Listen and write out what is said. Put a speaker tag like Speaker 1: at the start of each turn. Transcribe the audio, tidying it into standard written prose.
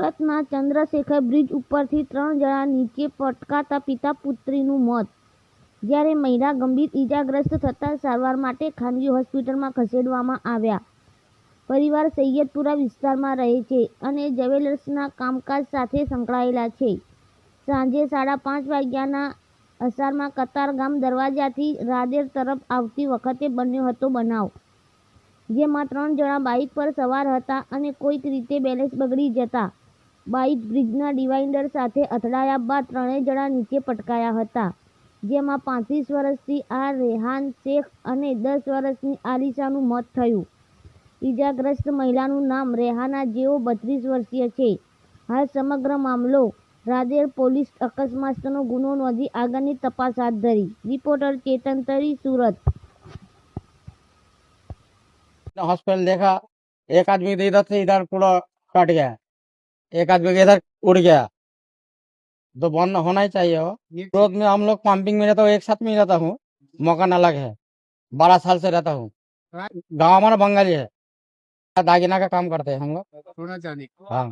Speaker 1: સુરતના ચંદ્રશેખર બ્રિજ ઉપરથી 3 જણા નીચે પટકાતા પિતા પુત્રીનું મોત. જ્યારે મહિલા ગંભીર ઈજાગ્રસ્ત થતાં સારવાર માટે ખાનગી હોસ્પિટલમાં ખસેડવામાં આવ્યા. પરિવાર સૈયદપુરા વિસ્તારમાં રહે છે અને જ્વેલર્સના કામકાજ સાથે સંકળાયેલા છે. સાંજે 5:30 વાગ્યાના અરસામાં કતારગામ દરવાજાથી રાદેર તરફ આવતી વખતે બન્યો હતો બનાવ, જેમાં 3 જણા બાઇક પર સવાર હતા અને કોઈક રીતે બેલેન્સ બગડી જતા બાઇક બ્રિજના ડિવાઈડર સાથે અથડાયા બાદ 3 જણા નીચે પટકાયા હતા, જેમાં 35 વર્ષની આ રેહાન શેખ અને 10 વર્ષની આલિશાનું મોત થયું. ઈજાગ્રસ્ત મહિલાનું નામ રેહાના જેઓ 32 વર્ષીય છે. હાલ સમગ્ર મામલો રાદેર પોલીસ અકસ્માતનો ગુનો નોંધી આગળની તપાસ હાથ ધરી. રિપોર્ટર ચેતન તરી, सूरत।
Speaker 2: हॉस्पिटल देखा, एक आदमी तो इधर से इधर पूरा कट गया, एक आदमी के इधर उड़ गया, तो बंद होना ही चाहिए वो। रोज में हम लोग पंपिंग में रहता हूँ, एक साथ में रहता हूँ, मकान अलग है, 12 साल से रहता हूँ। गाँव हमारा बंगाली है, दागिना का काम करते हैं हम लोग, सोना चांदी। हाँ।